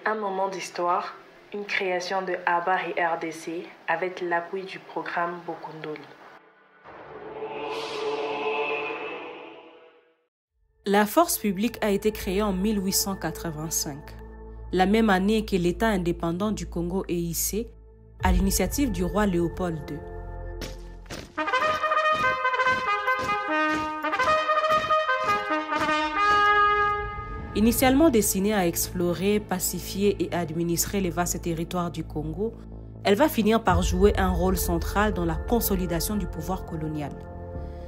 Un moment d'histoire, une création de ABBA et RDC avec l'appui du programme Bokundoli. La force publique a été créée en 1885, la même année que l'État indépendant du Congo EIC, à l'initiative du roi Léopold II. Initialement destinée à explorer, pacifier et administrer les vastes territoires du Congo, elle va finir par jouer un rôle central dans la consolidation du pouvoir colonial.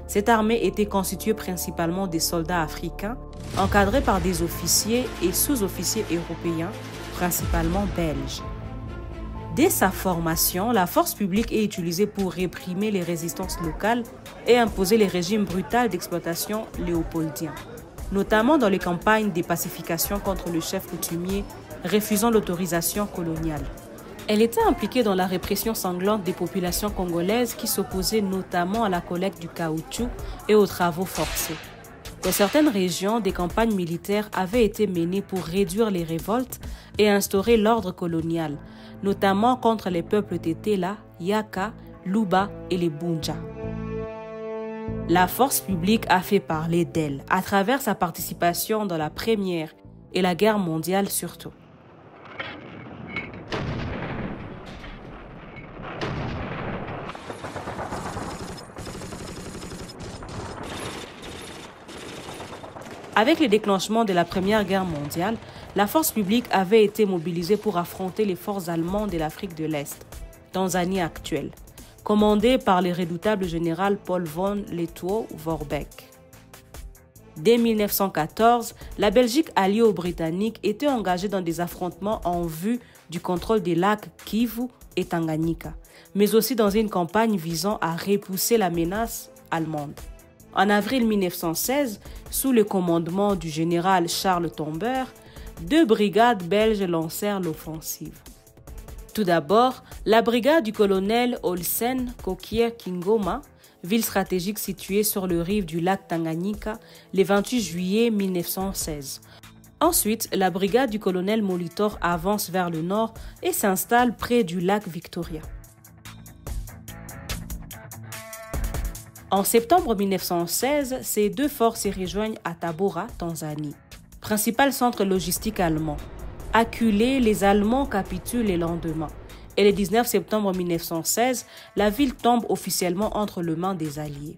Cette armée était constituée principalement des soldats africains, encadrés par des officiers et sous-officiers européens, principalement belges. Dès sa formation, la force publique est utilisée pour réprimer les résistances locales et imposer les régimes brutaux d'exploitation léopoldiens, notamment dans les campagnes de pacification contre le chef coutumier refusant l'autorisation coloniale. Elle était impliquée dans la répression sanglante des populations congolaises qui s'opposaient notamment à la collecte du caoutchouc et aux travaux forcés. Dans certaines régions, des campagnes militaires avaient été menées pour réduire les révoltes et instaurer l'ordre colonial, notamment contre les peuples Tetela, Yaka, Luba et les Bunja. La force publique a fait parler d'elle à travers sa participation dans la Première et la Guerre mondiale surtout. Avec le déclenchement de la Première Guerre mondiale, la force publique avait été mobilisée pour affronter les forces allemandes de l'Afrique de l'Est, Tanzanie actuelle, commandée par le redoutable général Paul von Lettow-Vorbeck. Dès 1914, la Belgique alliée aux Britanniques était engagée dans des affrontements en vue du contrôle des lacs Kivu et Tanganyika, mais aussi dans une campagne visant à repousser la menace allemande. En avril 1916, sous le commandement du général Charles Tombeur, 2 brigades belges lancèrent l'offensive. Tout d'abord, la brigade du colonel Olsen Kokier Kingoma, ville stratégique située sur le rive du lac Tanganyika, le 28 juillet 1916. Ensuite, la brigade du colonel Molitor avance vers le nord et s'installe près du lac Victoria. En septembre 1916, ces 2 forces se rejoignent à Tabora, Tanzanie, principal centre logistique allemand. Acculés, les Allemands capitulent le lendemain. Et le 19 septembre 1916, la ville tombe officiellement entre les mains des Alliés.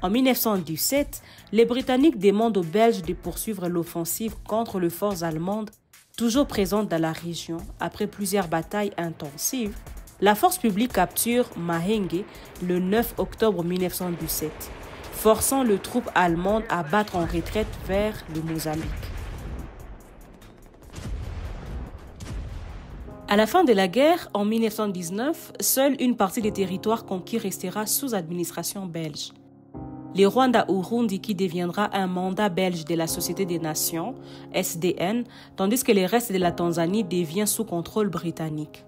En 1917, les Britanniques demandent aux Belges de poursuivre l'offensive contre les forces allemandes, toujours présentes dans la région, après plusieurs batailles intensives. La force publique capture Mahenge le 9 octobre 1917, forçant les troupes allemandes à battre en retraite vers le Mozambique. À la fin de la guerre, en 1919, seule une partie des territoires conquis restera sous administration belge. Le Rwanda-Urundi qui deviendra un mandat belge de la Société des Nations, SDN, tandis que le reste de la Tanzanie devient sous contrôle britannique.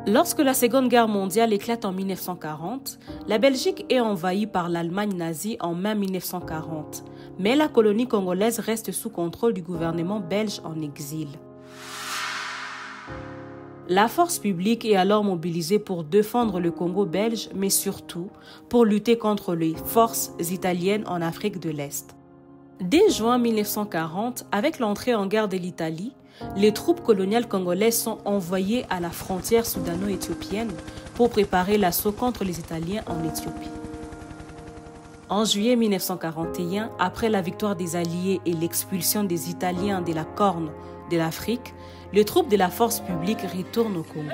Lorsque la Seconde Guerre mondiale éclate en 1940, la Belgique est envahie par l'Allemagne nazie en mai 1940, mais la colonie congolaise reste sous contrôle du gouvernement belge en exil. La force publique est alors mobilisée pour défendre le Congo belge, mais surtout pour lutter contre les forces italiennes en Afrique de l'Est. Dès juin 1940, avec l'entrée en guerre de l'Italie, les troupes coloniales congolaises sont envoyées à la frontière soudano-éthiopienne pour préparer l'assaut contre les Italiens en Éthiopie. En juillet 1941, après la victoire des Alliés et l'expulsion des Italiens de la Corne de l'Afrique, les troupes de la force publique retournent au Congo.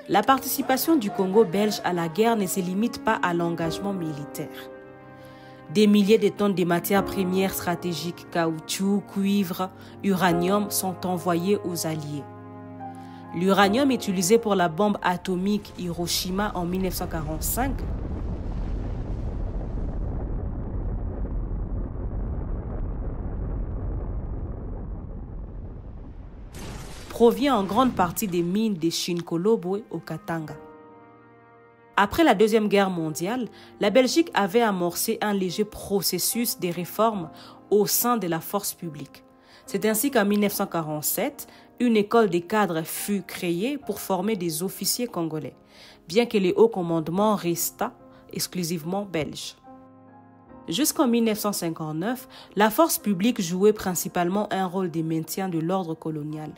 La participation du Congo belge à la guerre ne se limite pas à l'engagement militaire. Des milliers de tonnes de matières premières stratégiques, caoutchouc, cuivre, uranium, sont envoyés aux Alliés. L'uranium utilisé pour la bombe atomique Hiroshima en 1945 provient en grande partie des mines de Shinkolobwe au Katanga. Après la Deuxième Guerre mondiale, la Belgique avait amorcé un léger processus de réformes au sein de la force publique. C'est ainsi qu'en 1947, une école des cadres fut créée pour former des officiers congolais, bien que les hauts commandements restât exclusivement belges. Jusqu'en 1959, la force publique jouait principalement un rôle de maintien de l'ordre colonial.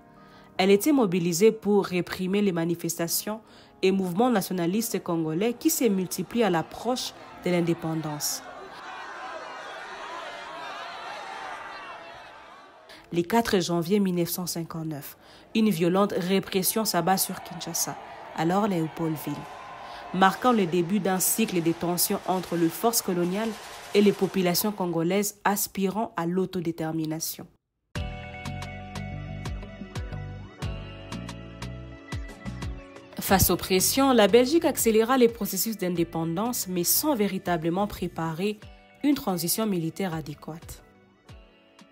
Elle était mobilisée pour réprimer les manifestations et mouvements nationalistes congolais qui se multiplient à l'approche de l'indépendance. Le 4 janvier 1959, une violente répression s'abat sur Kinshasa, alors Léopoldville, marquant le début d'un cycle de tensions entre les forces coloniales et les populations congolaises aspirant à l'autodétermination. Face aux pressions, la Belgique accéléra les processus d'indépendance, mais sans véritablement préparer une transition militaire adéquate.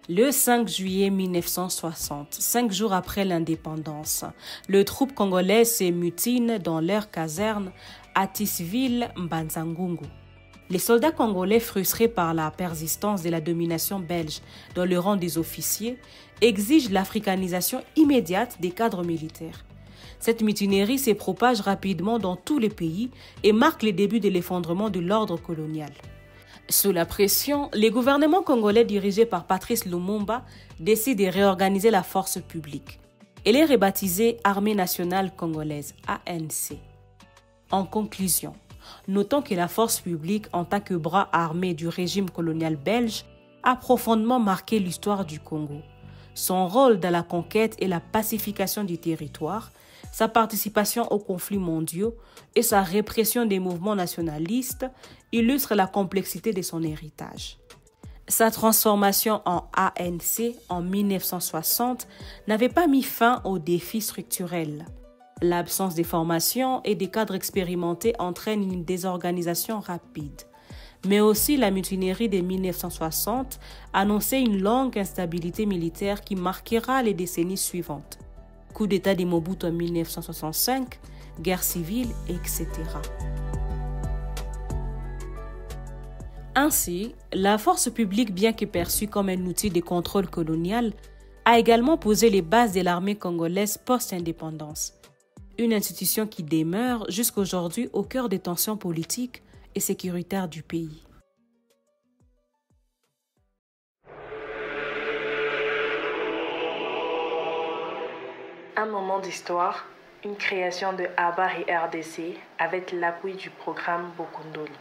Le 5 juillet 1960, 5 jours après l'indépendance, les troupes congolaises se mutinent dans leur caserne à Tisville-Mbanzangungu. Les soldats congolais, frustrés par la persistance de la domination belge dans le rang des officiers, exigent l'africanisation immédiate des cadres militaires. Cette mutinerie se propage rapidement dans tous les pays et marque le début de l'effondrement de l'ordre colonial. Sous la pression, les gouvernements congolais dirigés par Patrice Lumumba décident de réorganiser la force publique. Elle est rebaptisée Armée nationale congolaise, ANC. En conclusion, notons que la force publique en tant que bras armé du régime colonial belge a profondément marqué l'histoire du Congo. Son rôle dans la conquête et la pacification du territoire, sa participation aux conflits mondiaux et sa répression des mouvements nationalistes illustrent la complexité de son héritage. Sa transformation en ANC en 1960 n'avait pas mis fin aux défis structurels. L'absence de formation et des cadres expérimentés entraîne une désorganisation rapide. Mais aussi la mutinerie de 1960 annonçait une longue instabilité militaire qui marquera les décennies suivantes. Coup d'État de Mobutu en 1965, guerre civile, etc. Ainsi, la force publique, bien que perçue comme un outil de contrôle colonial, a également posé les bases de l'armée congolaise post-indépendance. Une institution qui demeure jusqu'aujourd'hui au cœur des tensions politiques et sécuritaires du pays. Un moment d'histoire, une création de ABBA et RDC avec l'appui du programme Bokundoli.